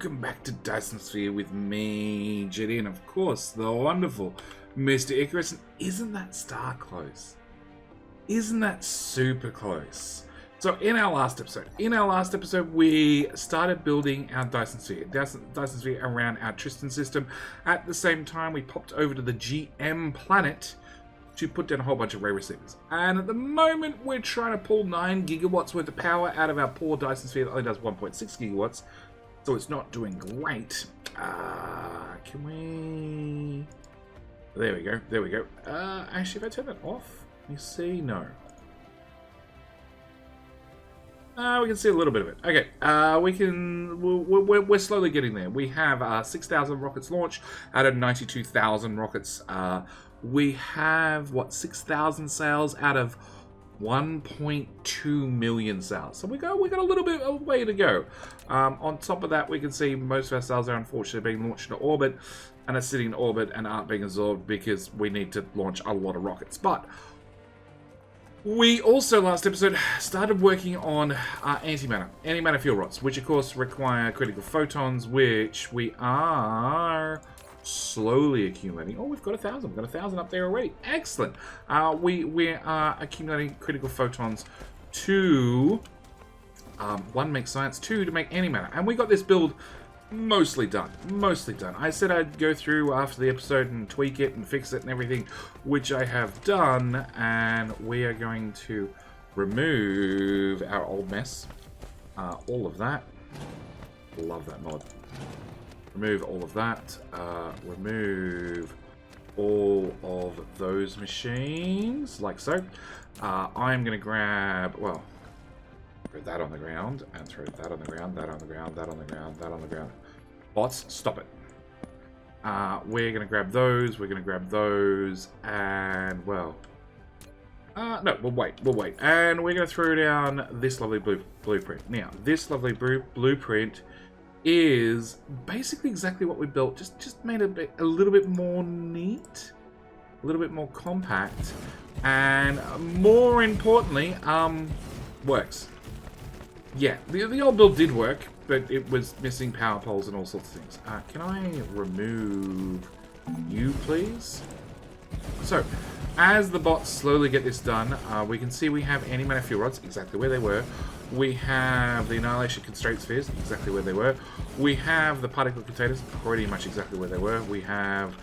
welcome back to Dyson Sphere with me, JD, and of course, the wonderful Mr. Icarus. And isn't that star close? Isn't that super close? So in our last episode, we started building our Dyson Sphere around our Tristan system. At the same time, we popped over to the GM planet to put down a whole bunch of ray receivers. And at the moment, we're trying to pull 9 gigawatts worth of power out of our poor Dyson Sphere that only does 1.6 gigawatts. So it's not doing great. Can we... There we go. There we go. Actually, if I turn that off, you see? No. We can see a little bit of it. Okay, we're slowly getting there. We have 6,000 rockets launched out of 92,000 rockets. We have, what, 6,000 sales out of 1.2 million sales. So we got a little bit of a way to go. On top of that, we can see most of our sales are unfortunately being launched into orbit and are sitting in orbit and aren't being absorbed because we need to launch a lot of rockets. But we also, last episode, started working on antimatter fuel rods, which of course require critical photons, which we are slowly accumulating. Oh, we've got 1,000. We've got 1,000 up there already. Excellent. We are accumulating critical photons to 1, make science, 2 to make antimatter, and we got this build mostly done. I said I'd go through after the episode and tweak it and fix it and everything, which I have done, and we are going to remove our old mess, all of that. Love that mod. Remove all of that. Remove all of those machines, like so. I'm going to grab, well, throw that on the ground, and throw that on the ground, that on the ground, that on the ground, that on the ground. Bots, stop it. We're going to grab those, and, well... no, we'll wait. And we're going to throw down this lovely blueprint. Now, this lovely blueprint is basically exactly what we built, just made a little bit more neat, a little bit more compact, and more importantly, works. Yeah, the old build did work, but it was missing power poles and all sorts of things. Can I remove you, please? So, as the bots slowly get this done, we can see we have antimatter fuel rods, exactly where they were. We have the annihilation constraint spheres, exactly where they were. We have the particle containers, pretty much exactly where they were. We have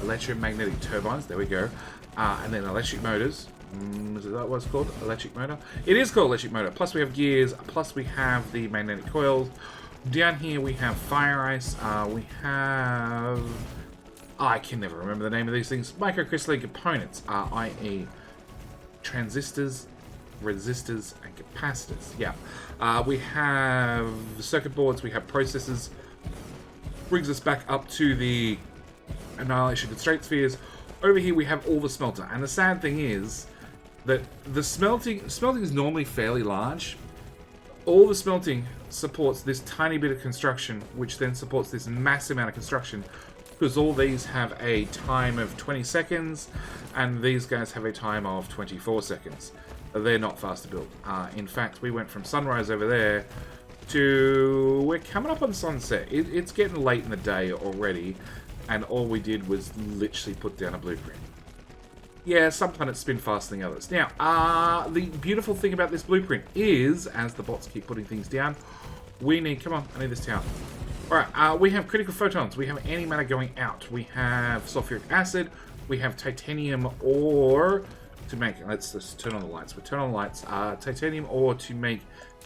electromagnetic turbines, there we go. And then electric motors. Is that what it's called? Electric motor? It is called electric motor. Plus we have gears, plus we have the magnetic coils. Down here we have fire ice. We have... I can never remember the name of these things. Microcrystalline components, i.e. transistors, resistors, and capacitors. Yeah. We have circuit boards, we have processors. Brings us back up to the annihilation constraint spheres. Over here we have all the smelter. And the sad thing is that the smelting is normally fairly large. All the smelting supports this tiny bit of construction, which then supports this massive amount of construction, because all these have a time of 20 seconds, and these guys have a time of 24 seconds. They're not fast to build. In fact, we went from sunrise over there to... We're coming up on sunset. It's getting late in the day already, and all we did was literally put down a blueprint. Yeah, some planets spin faster than others. Now, the beautiful thing about this blueprint is, as the bots keep putting things down, we need... Come on, I need this tower. Alright, we have critical photons. We have antimatter going out. We have sulfuric acid. We have titanium ore to make... Let's turn on the lights. We'll turn on the lights. Titanium ore to make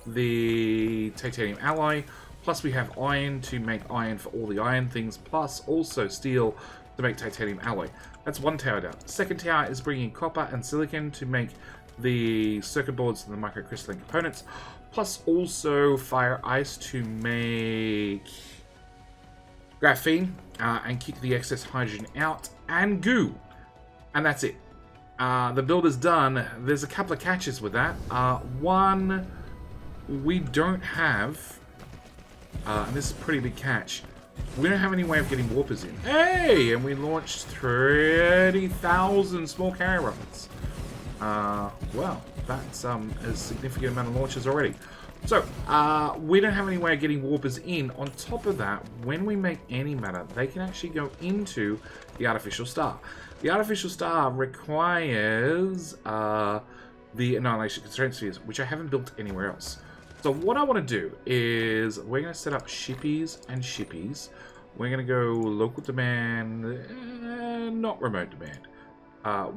the titanium alloy. Plus we have iron to make iron for all the iron things. Plus also steel to make titanium alloy. That's one tower down. Second tower is bringing copper and silicon to make the circuit boards and the microcrystalline components. Plus also fire ice to make graphene and kick the excess hydrogen out, and goo. And that's it. The build is done. There's a couple of catches with that. One, we don't have, and this is a pretty big catch, we don't have any way of getting warpers in. Hey! And we launched 30,000 small carrier rockets. Well, that's a significant amount of launches already. So, we don't have any way of getting warpers in. On top of that, when we make antimatter, they can actually go into the artificial star. The artificial star requires the annihilation constraint spheres, which I haven't built anywhere else. So what I want to do is we're going to set up shippies and shippies. We're going to go local demand, not remote demand.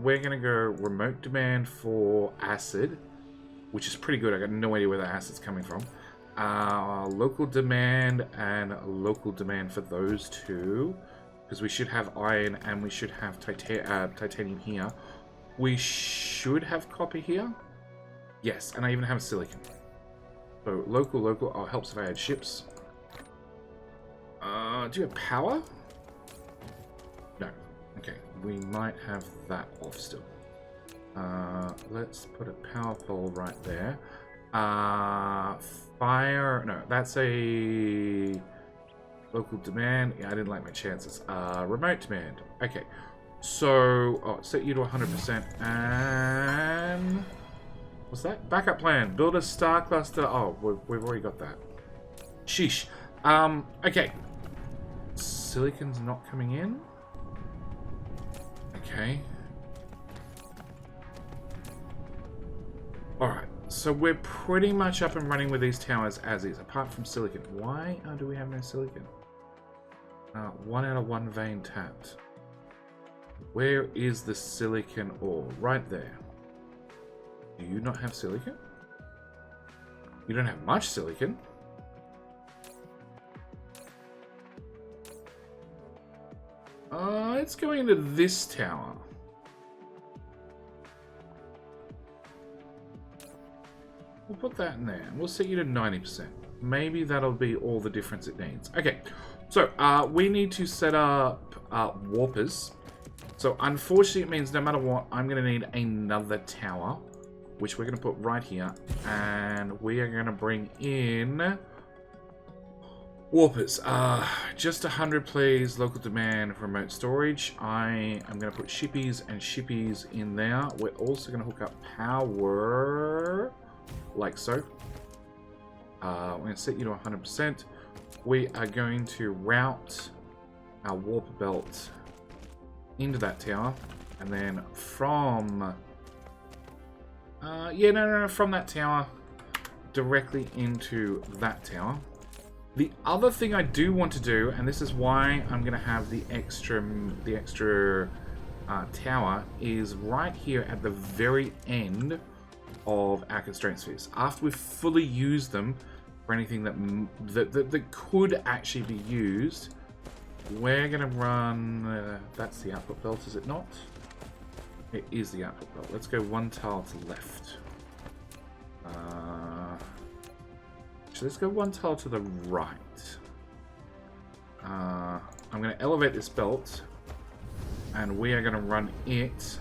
We're going to go remote demand for acid, which is pretty good. I got no idea where that acid's coming from. Local demand and local demand for those two, because we should have iron and we should have titanium here. We should have copper here. Yes, and I even have silicon. So local. Oh, it helps if I had ships. Do you have power? No. Okay, we might have that off still. Let's put a power pole right there. Fire. No, that's a local demand. Yeah, I didn't like my chances. Remote demand. Okay. So, set you to 100%. And what's that? Backup plan. Build a star cluster. Oh, we've already got that. Sheesh. Okay. Silicon's not coming in. Okay. Alright, so we're pretty much up and running with these towers as is, apart from silicon. Why do we have no silicon? 1 out of 1 vein tapped. Where is the silicon ore? Right there. Do you not have silicon? You don't have much silicon. It's going into this tower. We'll put that in there. We'll set you to 90%. Maybe that'll be all the difference it needs. Okay, so we need to set up warpers. So unfortunately, it means no matter what, I'm going to need another tower, which we're going to put right here. And we are going to bring in warpers. Just 100, please. Local demand, remote storage. I am going to put shippies and shippies in there. We're also going to hook up power, like so. We're going to set you to 100%. We are going to route our warp belt into that tower, and then from from that tower directly into that tower. The other thing I do want to do, and this is why I'm going to have the extra tower, is right here at the very end of our constraint spheres. After we've fully used them for anything that could actually be used, we're going to run... that's the output belt, is it not? It is the output belt. Let's go 1 tile to the left. So let's go 1 tile to the right. I'm going to elevate this belt, and we are going to run it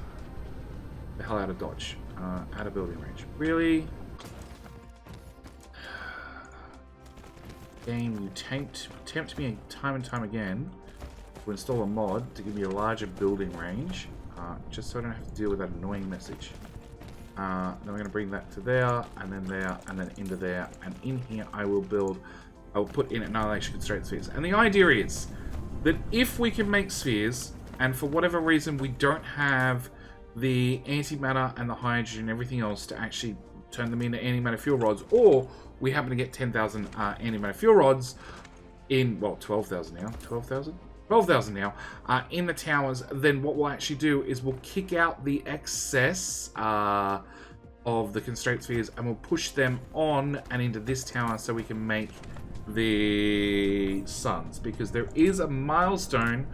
the hell out of dodge. Out of building range. Really? Game, you tempt me time and time again to install a mod to give me a larger building range, just so I don't have to deal with that annoying message. Then we're going to bring that to there, and then into there, and in here I will put in annihilation constraint spheres. And the idea is that if we can make spheres, and for whatever reason we don't have the antimatter and the hydrogen and everything else to actually turn them into antimatter fuel rods, or we happen to get 10,000 antimatter fuel rods in, well, 12,000 now, 12,000 now, in the towers, then what we'll actually do is we'll kick out the excess of the constraint spheres, and we'll push them on and into this tower so we can make the suns, because there is a milestone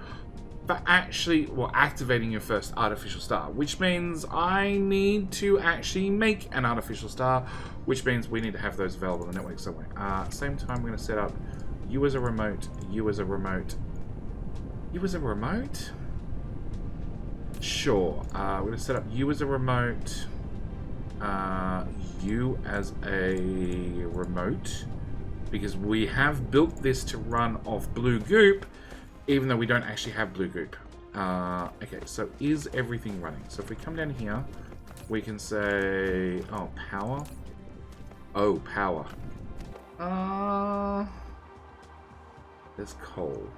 for actually, well, activating your first artificial star, which means I need to actually make an artificial star, which means we need to have those available in the network somewhere. Same time, we're going to set up you as a remote, you as a remote, you as a remote? Sure. We're going to set up you as a remote, you as a remote, because we have built this to run off blue goop, even though we don't actually have blue goop. Okay, so is everything running? So if we come down here, we can say, oh, power. Oh, power. There's coal.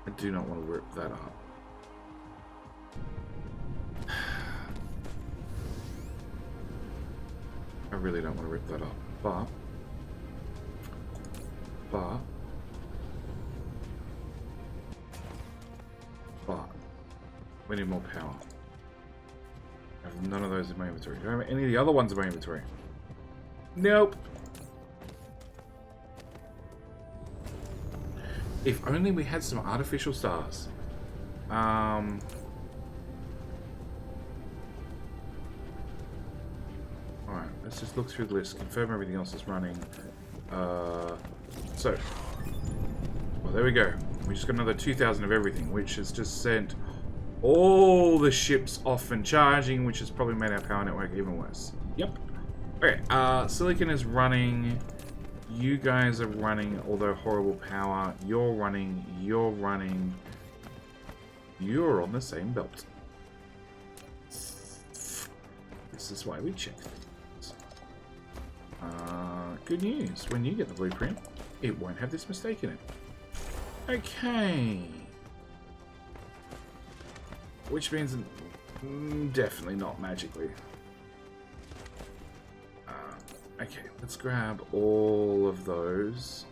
I do not want to rip that up. I really don't want to rip that up, but we need more power. I have none of those in my inventory. Do I have any of the other ones in my inventory? Nope. If only we had some artificial stars. Alright, let's just look through the list, confirm everything else is running. Well, there we go. We just got another 2,000 of everything, which has just sent all the ships off and charging, which has probably made our power network even worse. Yep. Okay, Silicon is running. You guys are running, although horrible power. You're running. You're running. You're on the same belt. This is why we check things. Good news. When you get the blueprint, it won't have this mistake in it. Okay. Which means definitely not magically. Okay, let's grab all of those.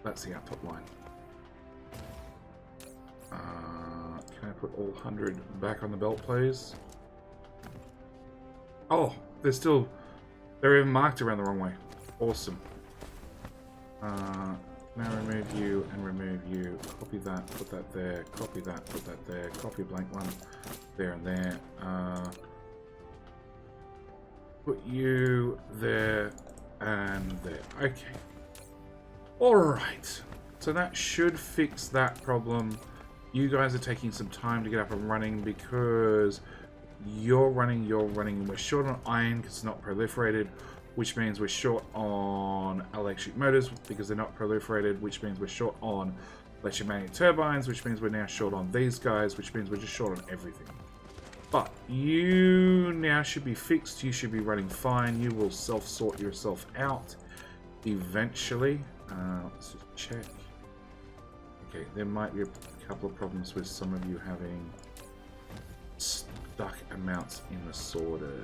That's the output line. Can I put all 100 back on the belt, please? Oh, they're even marked around the wrong way. Awesome. Now remove you and remove you. Copy that, put that there. Copy that, put that there. Copy a blank one there and there. Put you there and there. Okay. Alright. So that should fix that problem. You guys are taking some time to get up and running because you're running, we're short on iron because it's not proliferated, which means we're short on electric motors because they're not proliferated, which means we're short on electromagnetic turbines, which means we're now short on these guys, which means we're just short on everything. But you now should be fixed, you should be running fine, you will self-sort yourself out eventually. Let's just check. Okay, there might be a couple of problems with some of you having stuck amounts in the sorter.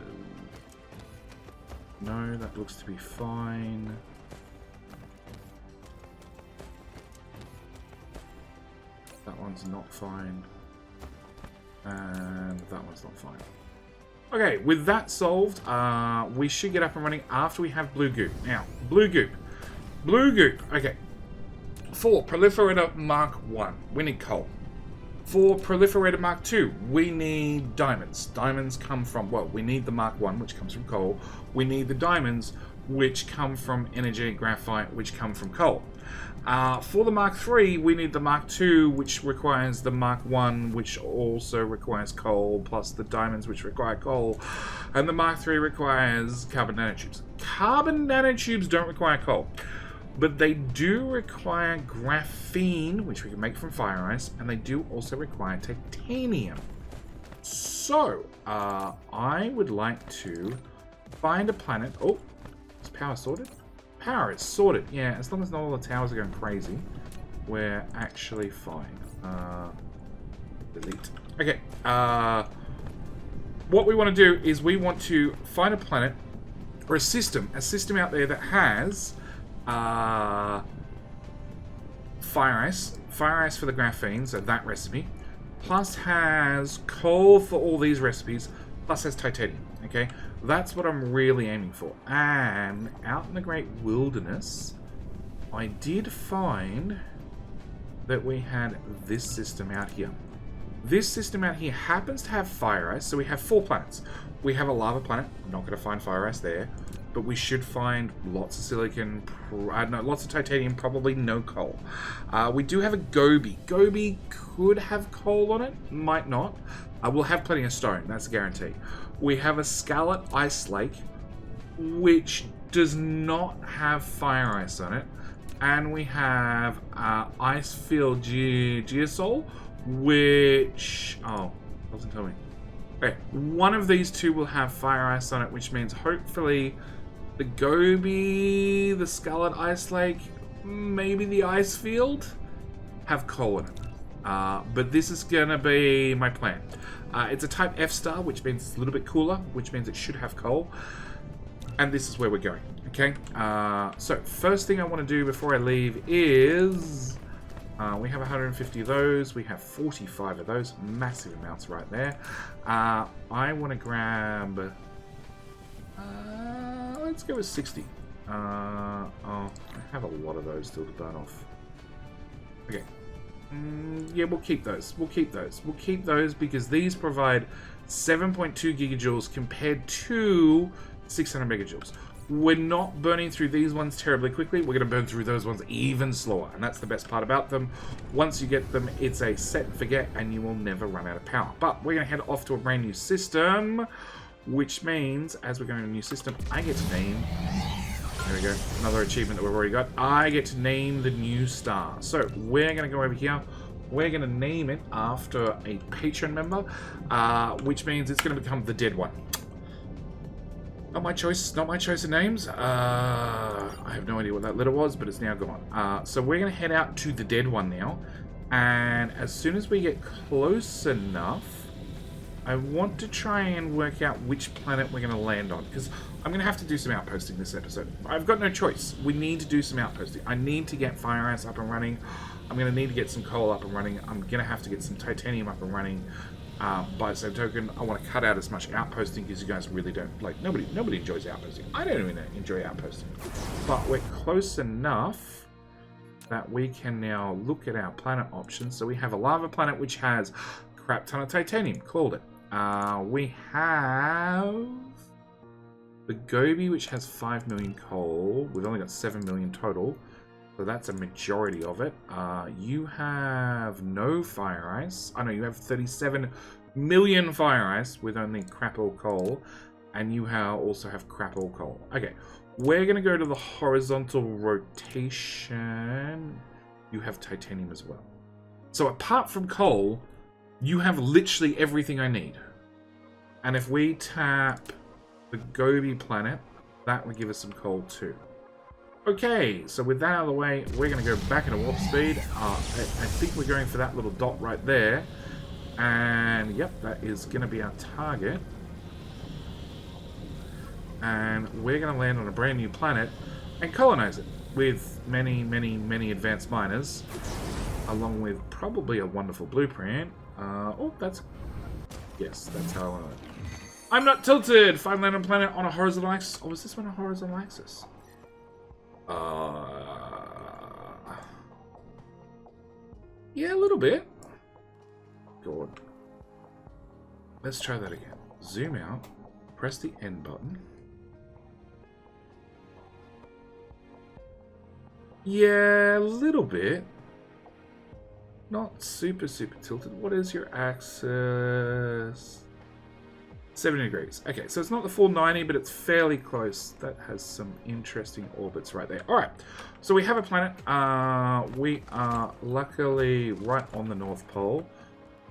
No, that looks to be fine. That one's not fine. And that one's not fine. Okay, with that solved, we should get up and running after we have blue goop. Now, blue goop. Blue goop. Okay. For Proliferator Mark 1, we need coal. For Proliferator Mark 2, we need diamonds. Diamonds come from, well, we need the Mark 1, which comes from coal. We need the diamonds, which come from energetic graphite, which come from coal. For the Mark 3, we need the Mark 2, which requires the Mark 1, which also requires coal, plus the diamonds, which require coal. And the Mark 3 requires carbon nanotubes. Carbon nanotubes don't require coal, but they do require graphene, which we can make from fire ice, and they do also require titanium. So, I would like to find a planet. Oh, is power sorted? Power is sorted. Yeah, as long as not all the towers are going crazy, we're actually fine. Delete. Okay. What we want to do is we want to find a planet or a system out there that has fire ice for the graphene, so that recipe, plus has coal for all these recipes, plus has titanium. Okay, that's what I'm really aiming for. And out in the great wilderness, I did find that we had this system out here. This system out here happens to have fire ice, so we have 4 planets. We have a lava planet. We're not going to find fire ice there, but we should find lots of silicon, lots of titanium, probably no coal. We do have a Gobi. Gobi could have coal on it, might not. We'll have plenty of stone, that's a guarantee. We have a Scarlet Ice Lake, which does not have fire ice on it. And we have Icefield Geosol, which... Oh, doesn't tell me. Okay, one of these two will have fire ice on it, which means hopefully the Gobi, the Scarlet Ice Lake, maybe the Icefield have coal in it. But this is going to be my plan. It's a type F star, which means it's a little bit cooler, which means it should have coal. And this is where we're going, okay? So first thing I want to do before I leave is... we have 150 of those. We have 45 of those. Massive amounts right there. I want to grab... let's go with 60. Oh, I have a lot of those still to burn off. Okay. Yeah, we'll keep those. We'll keep those. We'll keep those because these provide 7.2 gigajoules compared to 600 megajoules. We're not burning through these ones terribly quickly. We're going to burn through those ones even slower. And that's the best part about them. Once you get them, it's a set and forget, and you will never run out of power. But we're going to head off to a brand new system, which means, as we're going to a new system, I get to name... There we go. Another achievement that we've already got. I get to name the new star. So we're going to go over here. We're going to name it after a patron member, which means it's going to become the dead one. Not my choice. Not my choice of names. I have no idea what that letter was, but it's now gone. So we're going to head out to the dead one now. And as soon as we get close enough, I want to try and work out which planet we're going to land on, because I'm going to have to do some outposting this episode. I've got no choice. We need to do some outposting. I need to get fire ice up and running. I'm going to need to get some coal up and running. I'm going to have to get some titanium up and running. By the same token, I want to cut out as much outposting because you guys really don't like. Nobody enjoys outposting. I don't even enjoy outposting, but we're close enough that we can now look at our planet options. So we have a lava planet which has a crap ton of titanium. Called it. We have the Gobi, which has 5 million coal. We've only got 7 million total, so that's a majority of it. You have no fire ice. I know you have 37 million fire ice with only crap all coal, and you also have crap all coal. Okay, we're going to go to the horizontal rotation. You have titanium as well. So apart from coal, you have literally everything I need. And if we tap the Gobi planet, that will give us some coal too. Okay, so with that out of the way, we're going to go back into warp speed. I think we're going for that little dot right there. And yep, that is going to be our target. And we're going to land on a brand new planet and colonize it with many, many, many advanced miners, along with probably a wonderful blueprint. Oh, that's... Yes, that's how I want it. I'm not tilted! If I land on a planet on a horizontal axis... Oh, was this one a horizontal axis? Yeah, a little bit. God. Let's try that again. Zoom out. Press the N button. Yeah, a little bit. Not super tilted. What is your axis? 70 degrees. Okay, so it's not the full 90, but it's fairly close. That has some interesting orbits right there. All right, so we have a planet. We are luckily right on the North Pole,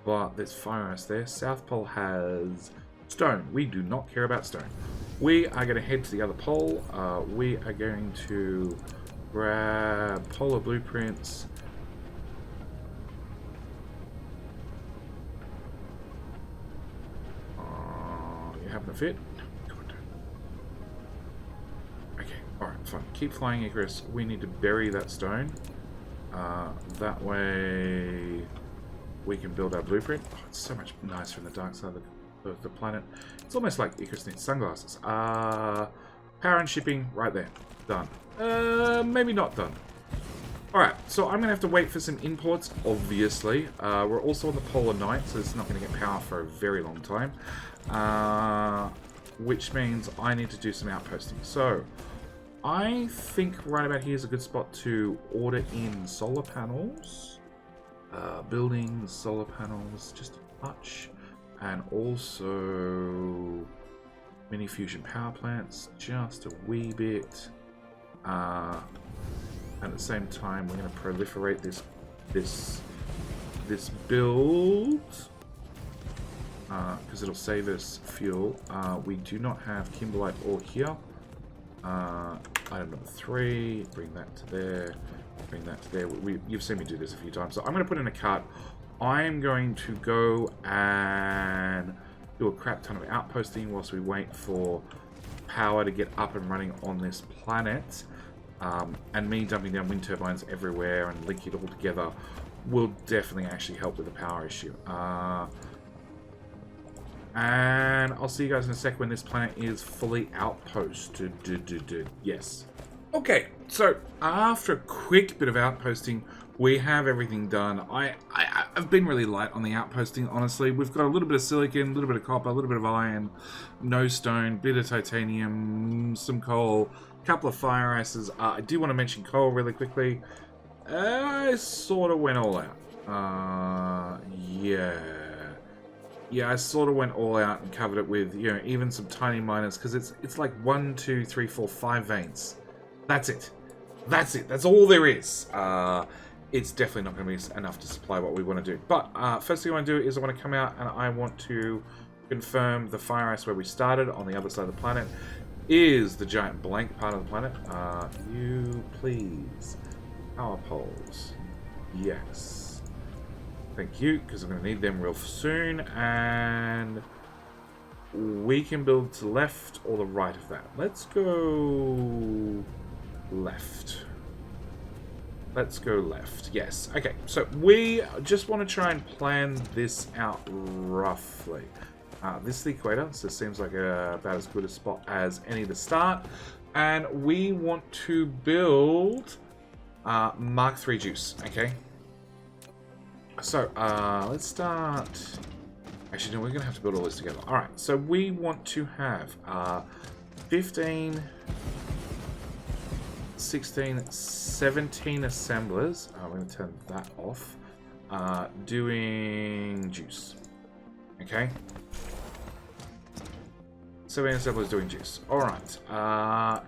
but there's fire ice there. South Pole has stone. We do not care about stone. We are going to head to the other pole. We are going to grab polar blueprints. Happen to fit. Okay, alright, fine. Keep flying, Icarus. We need to bury that stone. That way we can build our blueprint. Oh, it's so much nicer in the dark side of the planet. It's almost like Icarus needs sunglasses. Power and shipping, right there. Done. Maybe not done. Alright, so I'm going to have to wait for some imports, obviously. We're also on the polar night, so it's not going to get power for a very long time. Which means I need to do some outposting. So, I think right about here is a good spot to order in solar panels. Building solar panels, just a touch. And also mini fusion power plants, just a wee bit. At the same time, we're going to proliferate this build because it'll save us fuel. We do not have kimberlite ore here. Item number 3, bring that to there, bring that to there. You've seen me do this a few times, so I'm going to put in a cart. I'm going to go and do a crap ton of outposting whilst we wait for power to get up and running on this planet. And me dumping down wind turbines everywhere and linking it all together will definitely actually help with the power issue. And I'll see you guys in a sec when this planet is fully outposted. Yes. Okay, so after a quick bit of outposting, we have everything done. I've been really light on the outposting, honestly. We've got a little bit of silicon, a little bit of copper, a little bit of iron, no stone, bit of titanium, some coal, a couple of fire ices. I do want to mention coal really quickly. I sort of went all out. Yeah, I sort of went all out and covered it with, you know, even some tiny miners, because it's like 1, 2, 3, 4, 5 veins. That's it. That's all there is. It's definitely not going to be enough to supply what we want to do. But first thing I want to do is I want to come out and I want to confirm the fire ice where we started on the other side of the planet is the giant blank part of the planet. You please. Power poles. Yes. Thank you, because I'm going to need them real soon. And we can build to the left or the right of that. Let's go left. Let's go left. Yes. Okay, so we just want to try and plan this out roughly. This is the equator, so it seems like about as good a spot as any to start. And we want to build Mk3 juice, okay? So, let's start... Actually, no, we're going to have to build all this together. Alright, so we want to have 15, 16, 17 assemblers. I'm going to turn that off. Doing juice. Okay? 17 assemblers doing juice. Alright.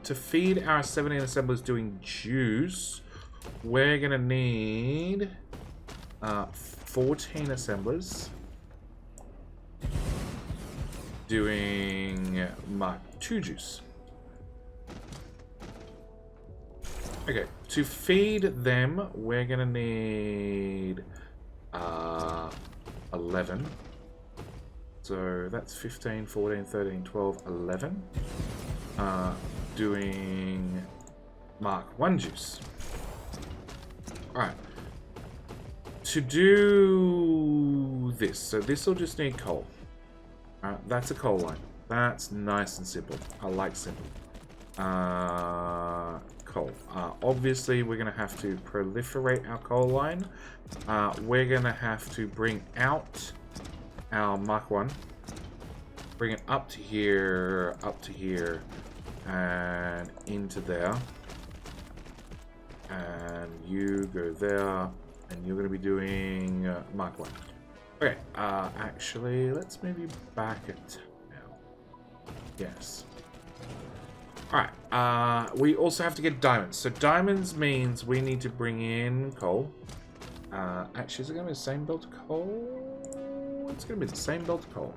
To feed our 17 assemblers doing juice, we're going to need... 14 assemblers doing Mk2 juice. Okay, to feed them, we're gonna need 11. So that's 15, 14, 13, 12, 11. Doing Mk1 juice. Alright. To do this, so this will just need coal. That's a coal line. That's nice and simple. I like simple. Coal. Obviously, we're going to have to proliferate our coal line. We're going to have to bring out our Mk1. Bring it up to here, and into there. And you go there. And you're going to be doing Mk1. Okay, actually, let's maybe back it now. Yes. Alright, we also have to get diamonds. So diamonds means we need to bring in coal. Actually, is it going to be the same belt of coal? It's going to be the same belt of coal.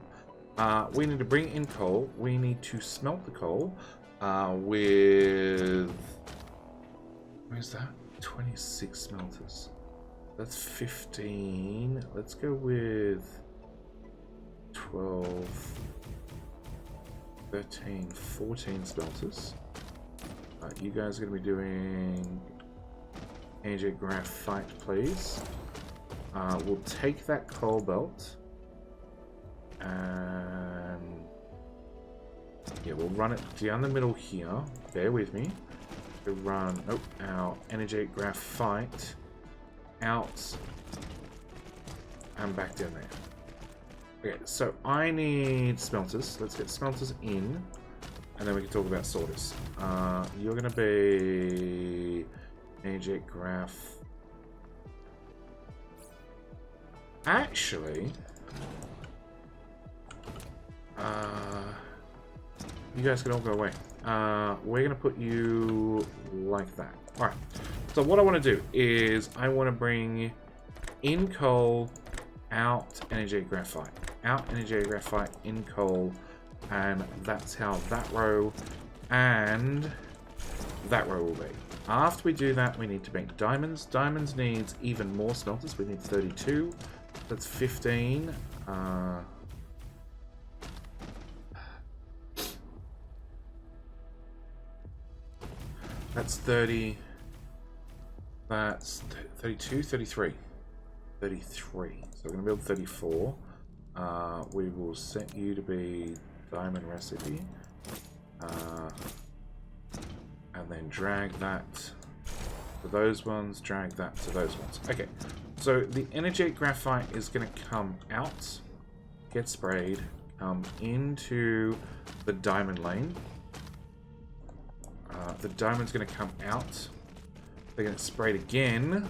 We need to bring in coal. We need to smelt the coal with... Where's that? 26 smelters. That's 15. Let's go with 12, 13, 14 smelters. You guys are going to be doing AJ graphite, please. We'll take that coal belt and yeah, we'll run it down the middle here. Bear with me. We'll run our energy graphite out and back down there. Okay, so I need smelters. Let's get smelters in, and then we can talk about sorters. You're going to be AJ graph. Actually, you guys can all go away. We're going to put you like that. Alright. So what I want to do is I want to bring in coal, out energetic graphite, out energetic graphite, in coal, and that's how that row and that row will be. After we do that, we need to make diamonds. Diamonds needs even more smelters. We need 32. That's 15. That's 30. That's 32, 33. 33. So we're going to build 34. We will set you to be diamond recipe. And then drag that to those ones, drag that to those ones. Okay, so the energetic graphite is going to come out, get sprayed, come into the diamond lane. The diamond's going to come out. They're going to spray it again.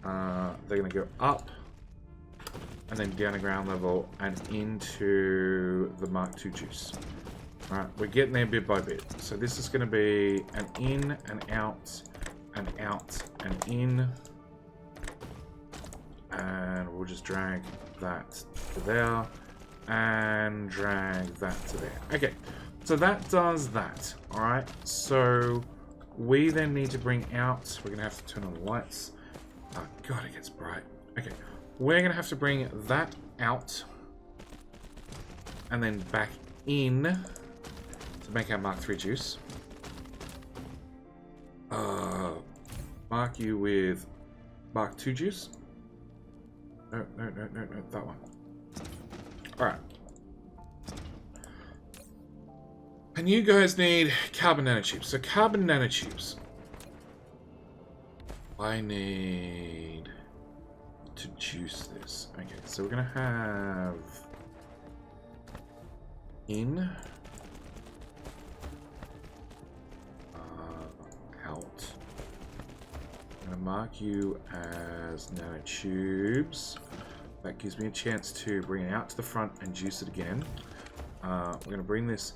They're going to go up and then down to ground level and into the Mk3 juice. Alright, we're getting there bit by bit. So this is going to be an in, an out, and in. And we'll just drag that to there and drag that to there. Okay, so that does that. Alright, so we then need to bring out, we're going to have to turn on the lights. Oh god, it gets bright. Okay, we're going to have to bring that out and then back in to make our Mk3 juice. Mark you with Mk2 juice. No, that one. Alright. And you guys need carbon nanotubes. So carbon nanotubes. I need to juice this. Okay, so we're gonna have in, out. I'm gonna mark you as nanotubes. That gives me a chance to bring it out to the front and juice it again. We're gonna bring this.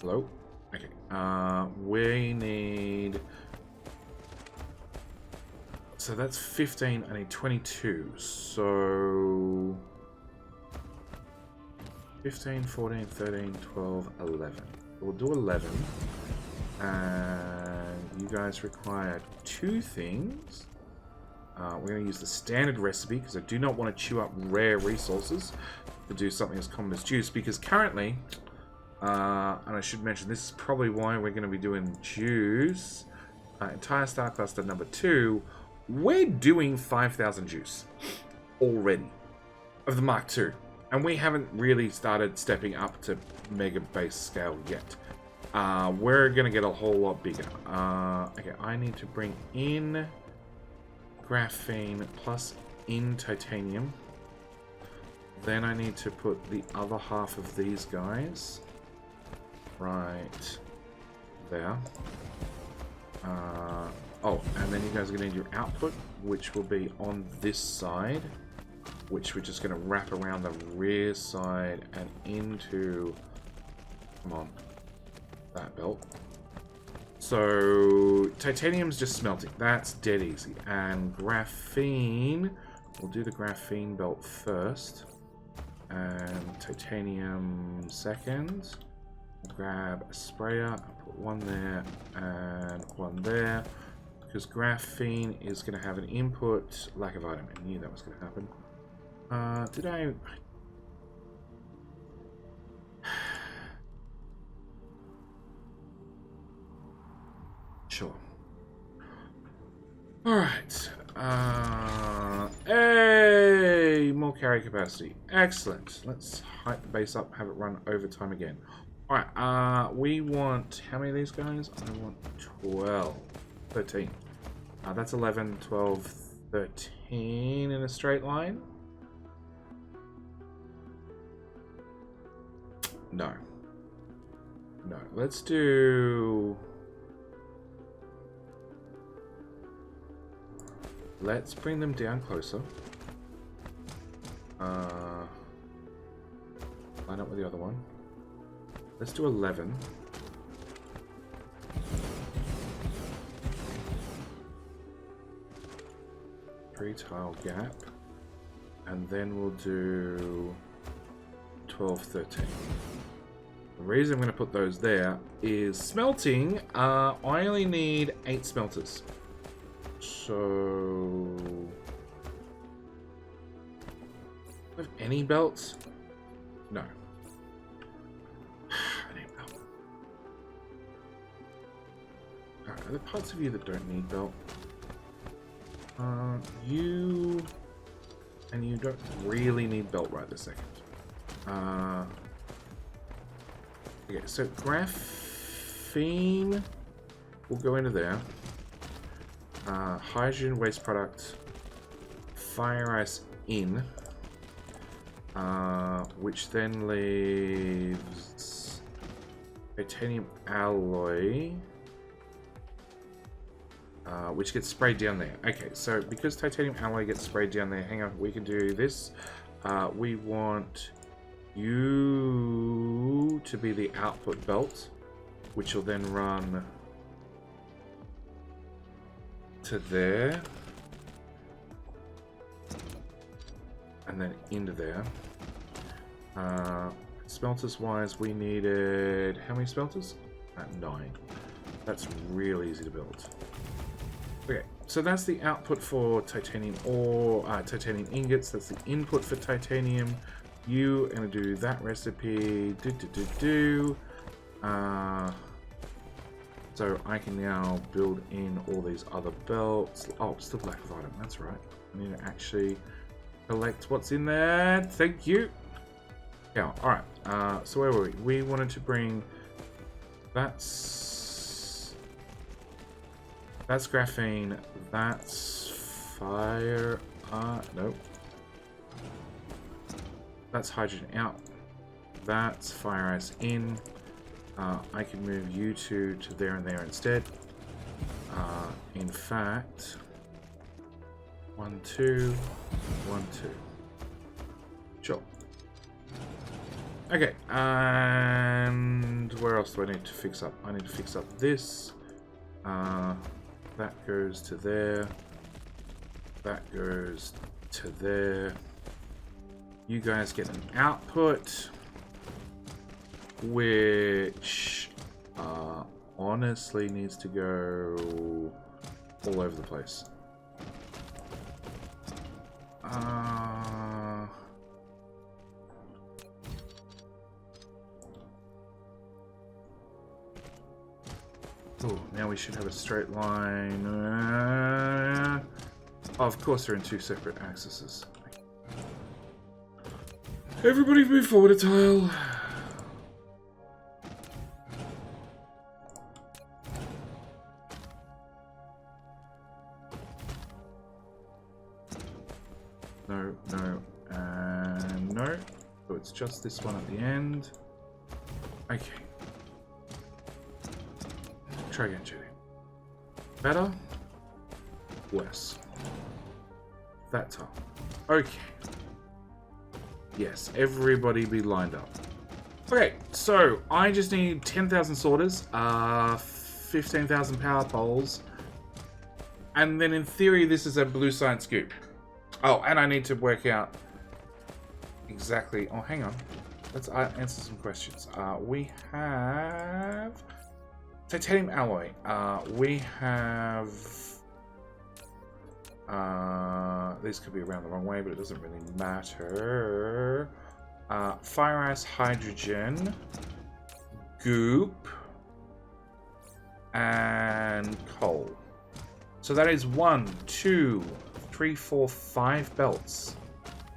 Hello? Okay. We need. So that's 15. I need 22. So 15, 14, 13, 12, 11. We'll do 11. And you guys require 2 things. We're going to use the standard recipe because I do not want to chew up rare resources to do something as common as juice. Because currently, and I should mention, this is probably why we're going to be doing juice. Entire star cluster number 2. We're doing 5,000 juice already of the Mk2. And we haven't really started stepping up to mega base scale yet. We're going to get a whole lot bigger. Okay, I need to bring in graphene plus in titanium. Then I need to put the other half of these guys right there. Oh, and then you guys are going to need your output, which will be on this side, which we're just going to wrap around the rear side and into, come on, that belt. So titanium's just smelting. That's dead easy. And graphene, we'll do the graphene belt first. And titanium second. Grab a sprayer, put one there and one there. Because graphene is going to have an input lack of item. I knew that was going to happen. Did I... Sure. Alright. Hey! More carry capacity. Excellent. Let's hype the base up, have it run overtime again. Alright, we want... How many of these guys? I want 12. 13. That's 11, 12, 13 in a straight line. No. No. Let's do... Let's bring them down closer. Line up with the other one. Let's do 11. 3 tile gap. And then we'll do 12, 13. The reason I'm going to put those there is smelting. I only need 8 smelters. So... do I have any belts? No. I need belt. Alright, are there parts of you that don't need belt? You... and you don't really need belt right this second. Okay, so graphene will go into there. Hydrogen waste product, fire ice in, which then leaves titanium alloy, which gets sprayed down there. Okay, so because titanium alloy gets sprayed down there, hang on, we can do this. We want you to be the output belt, which will then run to there, and then into there. Smelters wise, we needed how many smelters? 9. That's really easy to build. Okay, so that's the output for titanium ore, titanium ingots. That's the input for titanium. You are going to do that recipe. So I can now build in all these other belts. Oh, still lack of item. That's right. I need to actually collect what's in there. Thank you. Yeah. All right. So where were we? We wanted to bring. That's graphene. That's fire. Nope. That's hydrogen out. That's fire ice in. I can move you two to there and there instead. In fact, 1, 2, 1, 2. Sure. Okay, and where else do I need to fix up? I need to fix up this. That goes to there. That goes to there. You guys get an output, which honestly needs to go all over the place. Oh, now we should have a straight line. Of course, they're in 2 separate axes. Everybody move forward a tile. No, no, and no. So it's just this one at the end. Okay. Try again, Judy. Better? Worse. That tile. Okay. Yes, everybody be lined up. Okay, so I just need 10,000 sorters, 15,000 power poles, and then in theory this is a blue science scoop. Oh, and I need to work out exactly... Oh, hang on. Let's answer some questions. We have titanium alloy. We have... these could be around the wrong way, but it doesn't really matter. Fire ice, hydrogen, goop, and coal. So that is 1, 2, 3, 4, 5 belts.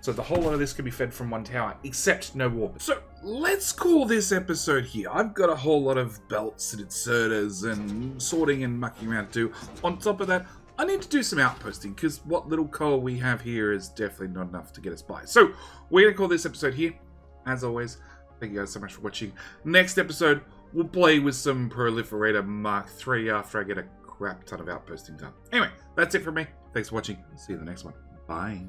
So the whole lot of this could be fed from one tower, except no warp. So let's call this episode here. I've got a whole lot of belts and inserters and sorting and mucking around to do. On top of that, I need to do some outposting, because what little coal we have here is definitely not enough to get us by. So, we're going to call this episode here. As always, thank you guys so much for watching. Next episode, we'll play with some Proliferator Mark 3 after I get a crap ton of outposting done. Anyway, that's it from me. Thanks for watching. See you in the next one. Bye.